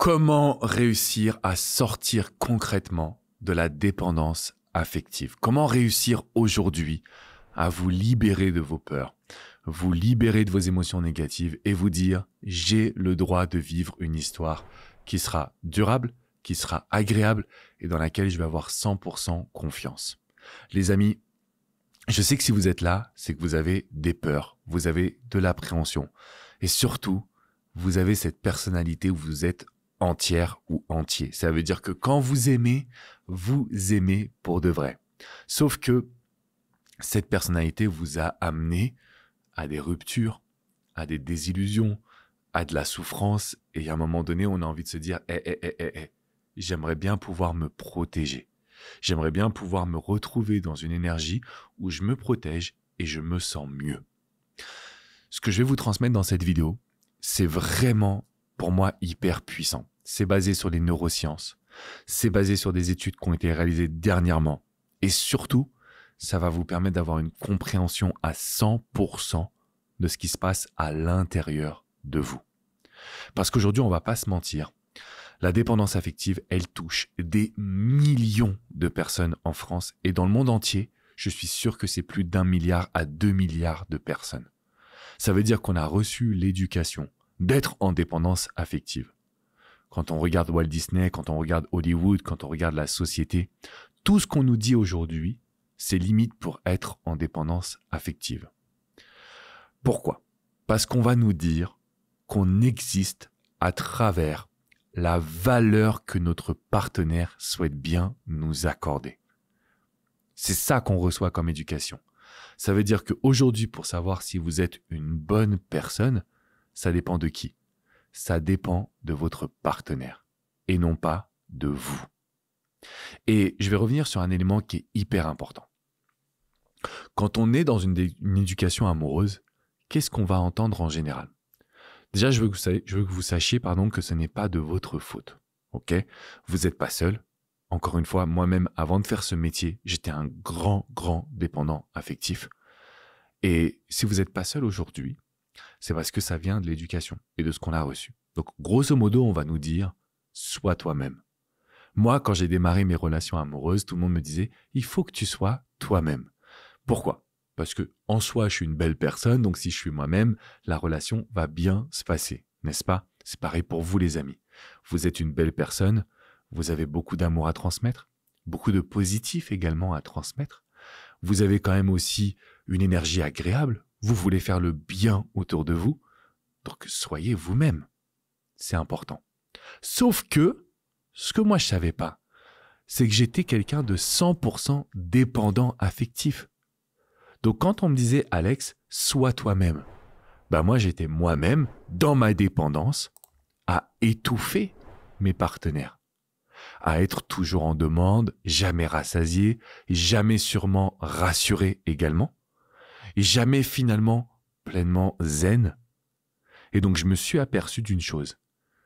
Comment réussir à sortir concrètement de la dépendance affective? Comment réussir aujourd'hui à vous libérer de vos peurs, vous libérer de vos émotions négatives et vous dire: j'ai le droit de vivre une histoire qui sera durable, qui sera agréable et dans laquelle je vais avoir 100% confiance. Les amis, je sais que si vous êtes là, c'est que vous avez des peurs, vous avez de l'appréhension et surtout, vous avez cette personnalité où vous êtes entière ou entier. Ça veut dire que quand vous aimez pour de vrai. Sauf que cette personnalité vous a amené à des ruptures, à des désillusions, à de la souffrance. Et à un moment donné, on a envie de se dire j'aimerais bien pouvoir me protéger. J'aimerais bien pouvoir me retrouver dans une énergie où je me protège et je me sens mieux. Ce que je vais vous transmettre dans cette vidéo, c'est vraiment, pour moi, hyper puissant. C'est basé sur les neurosciences. C'est basé sur des études qui ont été réalisées dernièrement. Et surtout, ça va vous permettre d'avoir une compréhension à 100% de ce qui se passe à l'intérieur de vous. Parce qu'aujourd'hui, on ne va pas se mentir. La dépendance affective, elle touche des millions de personnes en France et dans le monde entier, je suis sûr que c'est plus d'1 milliard à 2 milliards de personnes. Ça veut dire qu'on a reçu l'éducation d'être en dépendance affective. Quand on regarde Walt Disney, quand on regarde Hollywood, quand on regarde la société, tout ce qu'on nous dit aujourd'hui, c'est limite pour être en dépendance affective. Pourquoi? Parce qu'on va nous dire qu'on existe à travers la valeur que notre partenaire souhaite bien nous accorder. C'est ça qu'on reçoit comme éducation. Ça veut dire qu'aujourd'hui, pour savoir si vous êtes une bonne personne, ça dépend de qui? Ça dépend de votre partenaire et non pas de vous. Et je vais revenir sur un élément qui est hyper important. Quand on est dans une éducation amoureuse, qu'est-ce qu'on va entendre en général? Déjà, je veux que vous sachiez que ce n'est pas de votre faute. Ok? Vous n'êtes pas seul. Encore une fois, moi-même, avant de faire ce métier, j'étais un grand dépendant affectif. Et si vous n'êtes pas seul aujourd'hui, c'est parce que ça vient de l'éducation et de ce qu'on a reçu. Donc, grosso modo, on va nous dire « sois toi-même ». Moi, quand j'ai démarré mes relations amoureuses, tout le monde me disait « il faut que tu sois toi-même ». Pourquoi? Parce que en soi, je suis une belle personne, donc si je suis moi-même, la relation va bien se passer, n'est-ce pas? C'est pareil pour vous, les amis. Vous êtes une belle personne, vous avez beaucoup d'amour à transmettre, beaucoup de positif également à transmettre. Vous avez quand même aussi une énergie agréable, vous voulez faire le bien autour de vous, donc soyez vous-même. C'est important. Sauf que, ce que moi je savais pas, c'est que j'étais quelqu'un de 100% dépendant affectif. Donc quand on me disait « Alex, sois toi-même », moi j'étais moi-même dans ma dépendance à étouffer mes partenaires, à être toujours en demande, jamais rassasié, jamais sûrement rassuré également, et jamais finalement pleinement zen. Et donc je me suis aperçu d'une chose,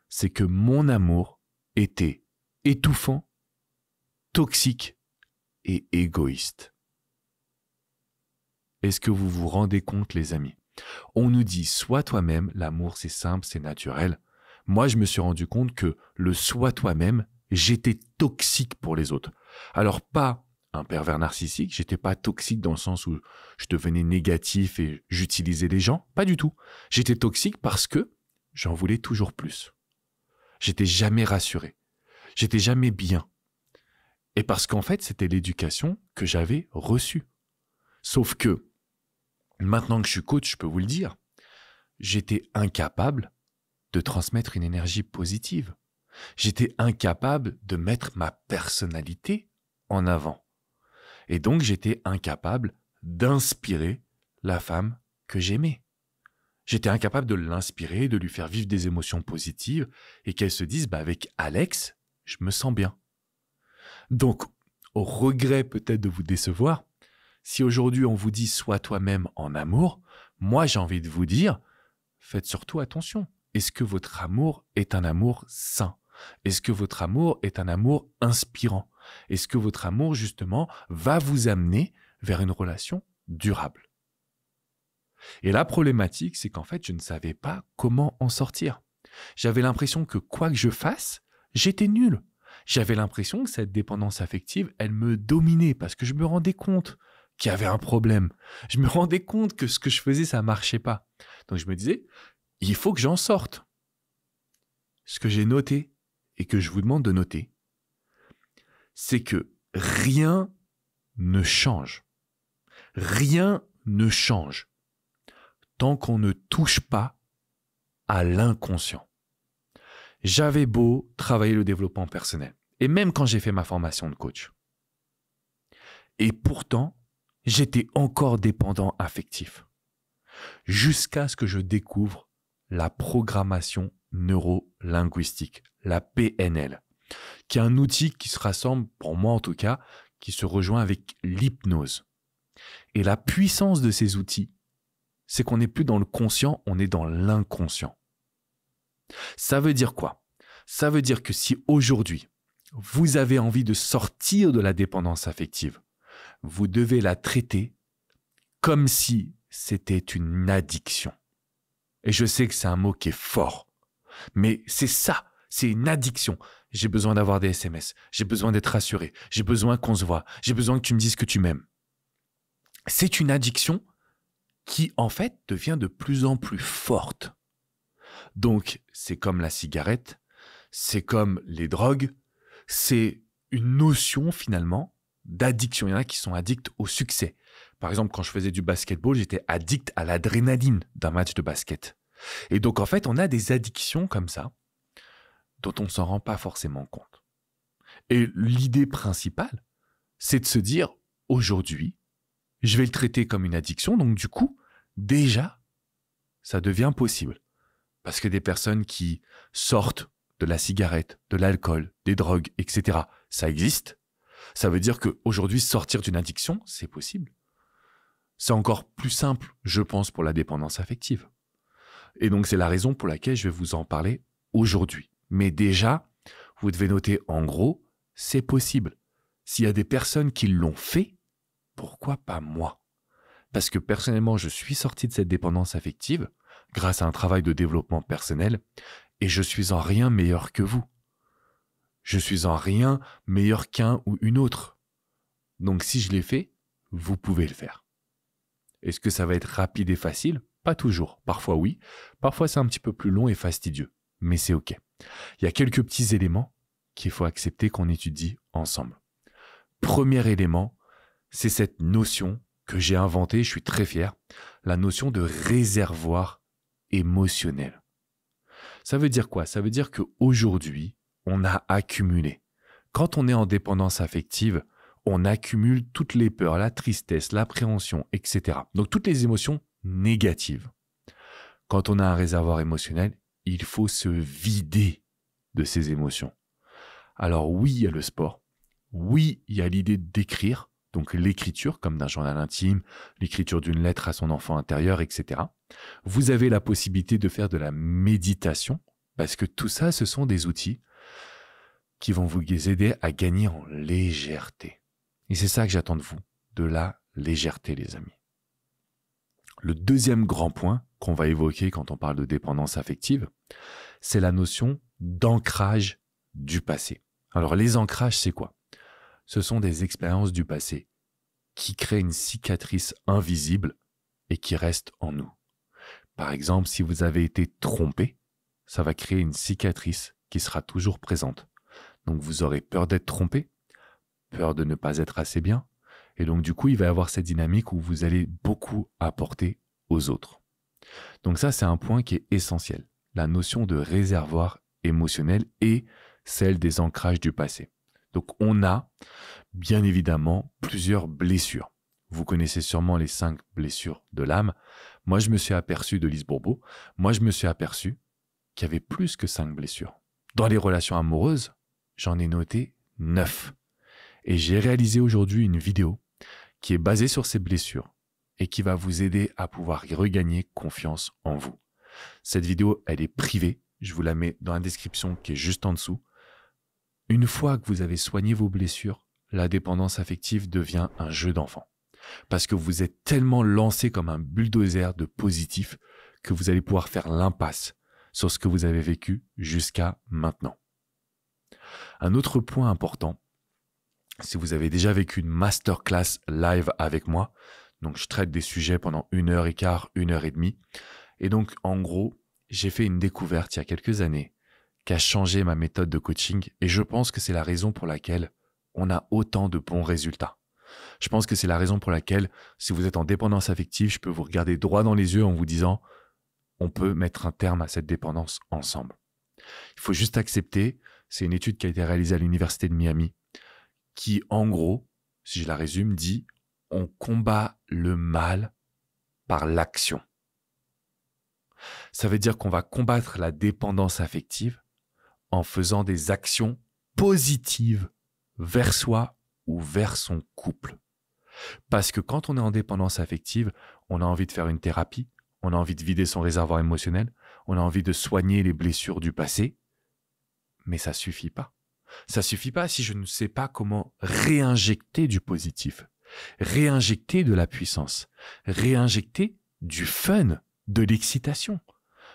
c'est que mon amour était étouffant, toxique et égoïste. Est-ce que vous vous rendez compte, les amis? On nous dit « sois toi-même », l'amour c'est simple, c'est naturel. Moi, je me suis rendu compte que le « sois toi-même », j'étais toxique pour les autres. Alors pas un pervers narcissique, j'étais pas toxique dans le sens où je devenais négatif et j'utilisais les gens, pas du tout. J'étais toxique parce que j'en voulais toujours plus. J'étais jamais rassuré, j'étais jamais bien. Et parce qu'en fait, c'était l'éducation que j'avais reçue. Sauf que, maintenant que je suis coach, je peux vous le dire, j'étais incapable de transmettre une énergie positive. J'étais incapable de mettre ma personnalité en avant. Et donc, j'étais incapable d'inspirer la femme que j'aimais. J'étais incapable de l'inspirer, de lui faire vivre des émotions positives et qu'elle se dise avec Alex, je me sens bien. Donc, au regret peut-être de vous décevoir, si aujourd'hui on vous dit « sois toi-même en amour », moi j'ai envie de vous dire « faites surtout attention ». Est-ce que votre amour est un amour sain? Est-ce que votre amour est un amour inspirant? Est-ce que votre amour, justement, va vous amener vers une relation durable? Et la problématique, c'est qu'en fait, je ne savais pas comment en sortir. J'avais l'impression que quoi que je fasse, j'étais nul. J'avais l'impression que cette dépendance affective, elle me dominait parce que je me rendais compte qu'il y avait un problème. Je me rendais compte que ce que je faisais, ça ne marchait pas. Donc je me disais, il faut que j'en sorte. Ce que j'ai noté et que je vous demande de noter, c'est que rien ne change. Rien ne change tant qu'on ne touche pas à l'inconscient. J'avais beau travailler le développement personnel, et même quand j'ai fait ma formation de coach. Et pourtant, j'étais encore dépendant affectif. Jusqu'à ce que je découvre la programmation neuro-linguistique, la PNL, qui est un outil qui se rassemble, pour moi en tout cas, qui se rejoint avec l'hypnose. Et la puissance de ces outils, c'est qu'on n'est plus dans le conscient, on est dans l'inconscient. Ça veut dire quoi? Ça veut dire que si aujourd'hui, vous avez envie de sortir de la dépendance affective, vous devez la traiter comme si c'était une addiction. Et je sais que c'est un mot qui est fort, mais c'est ça, c'est une addiction. J'ai besoin d'avoir des SMS, j'ai besoin d'être rassuré, j'ai besoin qu'on se voit, j'ai besoin que tu me dises que tu m'aimes. C'est une addiction qui, en fait, devient de plus en plus forte. Donc, c'est comme la cigarette, c'est comme les drogues, c'est une notion, finalement, d'addiction. Il y en a qui sont addicts au succès. Par exemple, quand je faisais du basketball, j'étais addict à l'adrénaline d'un match de basket. Et donc, en fait, on a des addictions comme ça, dont on ne s'en rend pas forcément compte. Et l'idée principale, c'est de se dire, aujourd'hui, je vais le traiter comme une addiction, donc du coup, déjà, ça devient possible. Parce que des personnes qui sortent de la cigarette, de l'alcool, des drogues, etc., ça existe. Ça veut dire qu'aujourd'hui, sortir d'une addiction, c'est possible. C'est encore plus simple, je pense, pour la dépendance affective. Et donc, c'est la raison pour laquelle je vais vous en parler aujourd'hui. Mais déjà, vous devez noter, en gros, c'est possible. S'il y a des personnes qui l'ont fait, pourquoi pas moi? Parce que personnellement, je suis sorti de cette dépendance affective grâce à un travail de développement personnel et je suis en rien meilleur que vous. Je suis en rien meilleur qu'un ou une autre. Donc si je l'ai fait, vous pouvez le faire. Est-ce que ça va être rapide et facile? Pas toujours. Parfois oui. Parfois c'est un petit peu plus long et fastidieux. Mais c'est OK. Il y a quelques petits éléments qu'il faut accepter qu'on étudie ensemble. Premier élément, c'est cette notion que j'ai inventée, je suis très fier, la notion de réservoir émotionnel. Ça veut dire quoi? Ça veut dire qu'aujourd'hui, on a accumulé. Quand on est en dépendance affective, on accumule toutes les peurs, la tristesse, l'appréhension, etc. Donc toutes les émotions négatives. Quand on a un réservoir émotionnel, il faut se vider de ces émotions. Alors oui, il y a le sport. Oui, il y a l'idée d'écrire, donc l'écriture comme d'un journal intime, l'écriture d'une lettre à son enfant intérieur, etc. Vous avez la possibilité de faire de la méditation, parce que tout ça, ce sont des outils qui vont vous aider à gagner en légèreté. Et c'est ça que j'attends de vous, de la légèreté, les amis. Le deuxième grand point qu'on va évoquer quand on parle de dépendance affective, c'est la notion d'ancrage du passé. Alors les ancrages, c'est quoi? Ce sont des expériences du passé qui créent une cicatrice invisible et qui reste en nous. Par exemple, si vous avez été trompé, ça va créer une cicatrice qui sera toujours présente. Donc vous aurez peur d'être trompé, peur de ne pas être assez bien, et donc du coup, il va y avoir cette dynamique où vous allez beaucoup apporter aux autres. Donc ça, c'est un point qui est essentiel. La notion de réservoir émotionnel et celle des ancrages du passé. Donc on a bien évidemment plusieurs blessures. Vous connaissez sûrement les 5 blessures de l'âme. Moi, je me suis aperçu de Lise Bourbeau, qu'il y avait plus que 5 blessures. Dans les relations amoureuses, j'en ai noté 9. Et j'ai réalisé aujourd'hui une vidéo qui est basée sur ces blessures et qui va vous aider à pouvoir regagner confiance en vous. Cette vidéo, elle est privée. Je vous la mets dans la description qui est juste en dessous. Une fois que vous avez soigné vos blessures, la dépendance affective devient un jeu d'enfant. Parce que vous êtes tellement lancé comme un bulldozer de positif que vous allez pouvoir faire l'impasse sur ce que vous avez vécu jusqu'à maintenant. Un autre point important, si vous avez déjà vécu une masterclass live avec moi, donc je traite des sujets pendant 1h15, 1h30, et donc en gros, j'ai fait une découverte il y a quelques années qui a changé ma méthode de coaching et je pense que c'est la raison pour laquelle on a autant de bons résultats. Je pense que c'est la raison pour laquelle, si vous êtes en dépendance affective, je peux vous regarder droit dans les yeux en vous disant on peut mettre un terme à cette dépendance ensemble. Il faut juste accepter, c'est une étude qui a été réalisée à l'Université de Miami qui, en gros, si je la résume, dit on combat le mal par l'action. Ça veut dire qu'on va combattre la dépendance affective en faisant des actions positives vers soi ou vers son couple. Parce que quand on est en dépendance affective, on a envie de faire une thérapie, on a envie de vider son réservoir émotionnel, on a envie de soigner les blessures du passé, mais ça suffit pas. Ça suffit pas si je ne sais pas comment réinjecter du positif, réinjecter de la puissance, réinjecter du fun, de l'excitation.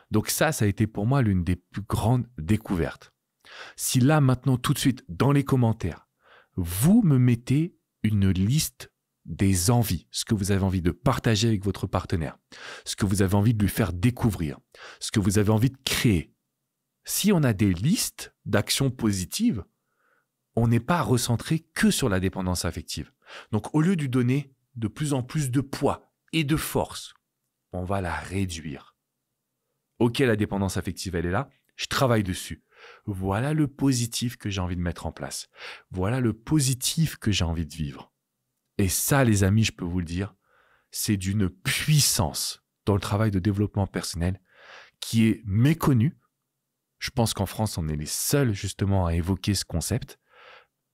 Donc ça a été pour moi l'une des plus grandes découvertes. Si là, maintenant, tout de suite, dans les commentaires, vous me mettez une liste des envies, ce que vous avez envie de partager avec votre partenaire, ce que vous avez envie de lui faire découvrir, ce que vous avez envie de créer. Si on a des listes d'actions positives, on n'est pas recentré que sur la dépendance affective. Donc, au lieu de lui donner de plus en plus de poids et de force, on va la réduire. Ok, la dépendance affective, elle est là, je travaille dessus. Voilà le positif que j'ai envie de mettre en place. Voilà le positif que j'ai envie de vivre. Et ça, les amis, je peux vous le dire, c'est d'une puissance dans le travail de développement personnel qui est méconnue. Je pense qu'en France, on est les seuls justement à évoquer ce concept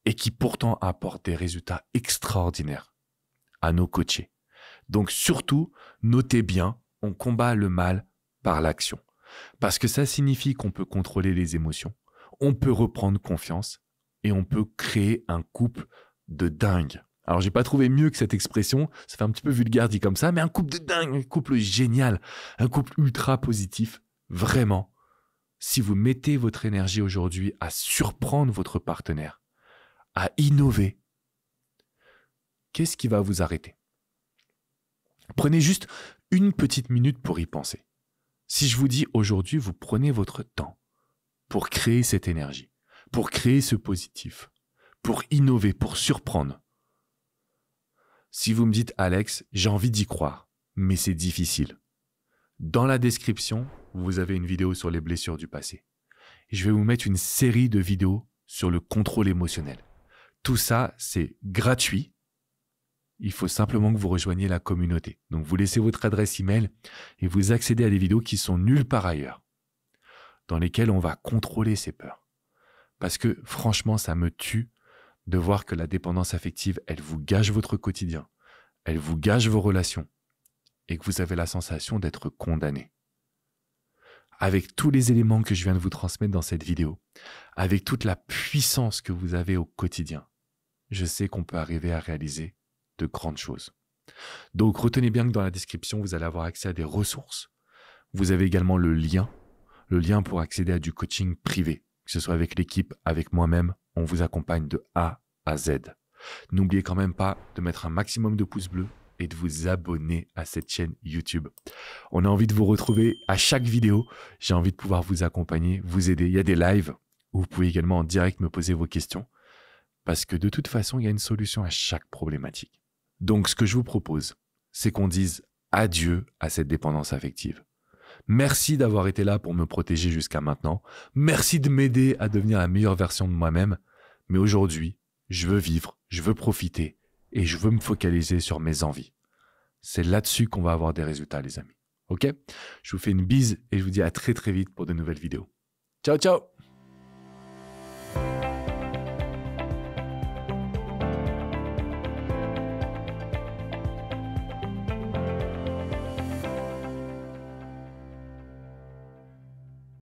et qui pourtant apporte des résultats extraordinaires à nos coachés. Donc surtout, notez bien, on combat le mal par l'action. Parce que ça signifie qu'on peut contrôler les émotions, on peut reprendre confiance et on peut créer un couple de dingue. Alors, j'ai pas trouvé mieux que cette expression, ça fait un petit peu vulgaire dit comme ça, mais un couple de dingue, un couple génial, un couple ultra positif, vraiment. Si vous mettez votre énergie aujourd'hui à surprendre votre partenaire, à innover, qu'est-ce qui va vous arrêter? Prenez juste une petite minute pour y penser. Si je vous dis aujourd'hui, vous prenez votre temps pour créer cette énergie, pour créer ce positif, pour innover, pour surprendre. Si vous me dites, Alex, j'ai envie d'y croire, mais c'est difficile. Dans la description, vous avez une vidéo sur les blessures du passé. Et je vais vous mettre une série de vidéos sur le contrôle émotionnel. Tout ça, c'est gratuit. Il faut simplement que vous rejoigniez la communauté. Donc, vous laissez votre adresse email et vous accédez à des vidéos qui sont nulle part ailleurs, dans lesquelles on va contrôler ces peurs. Parce que franchement, ça me tue de voir que la dépendance affective, elle vous gâche votre quotidien, elle vous gâche vos relations et que vous avez la sensation d'être condamné. Avec tous les éléments que je viens de vous transmettre dans cette vidéo, avec toute la puissance que vous avez au quotidien, je sais qu'on peut arriver à réaliser de grandes choses. Donc, retenez bien que dans la description, vous allez avoir accès à des ressources. Vous avez également le lien pour accéder à du coaching privé, que ce soit avec l'équipe, avec moi-même. On vous accompagne de A à Z. N'oubliez quand même pas de mettre un maximum de pouces bleus et de vous abonner à cette chaîne YouTube. On a envie de vous retrouver à chaque vidéo. J'ai envie de pouvoir vous accompagner, vous aider. Il y a des lives où vous pouvez également en direct me poser vos questions parce que de toute façon, il y a une solution à chaque problématique. Donc, ce que je vous propose, c'est qu'on dise adieu à cette dépendance affective. Merci d'avoir été là pour me protéger jusqu'à maintenant. Merci de m'aider à devenir la meilleure version de moi-même. Mais aujourd'hui, je veux vivre, je veux profiter et je veux me focaliser sur mes envies. C'est là-dessus qu'on va avoir des résultats, les amis. Ok? Je vous fais une bise et je vous dis à très très vite pour de nouvelles vidéos. Ciao, ciao!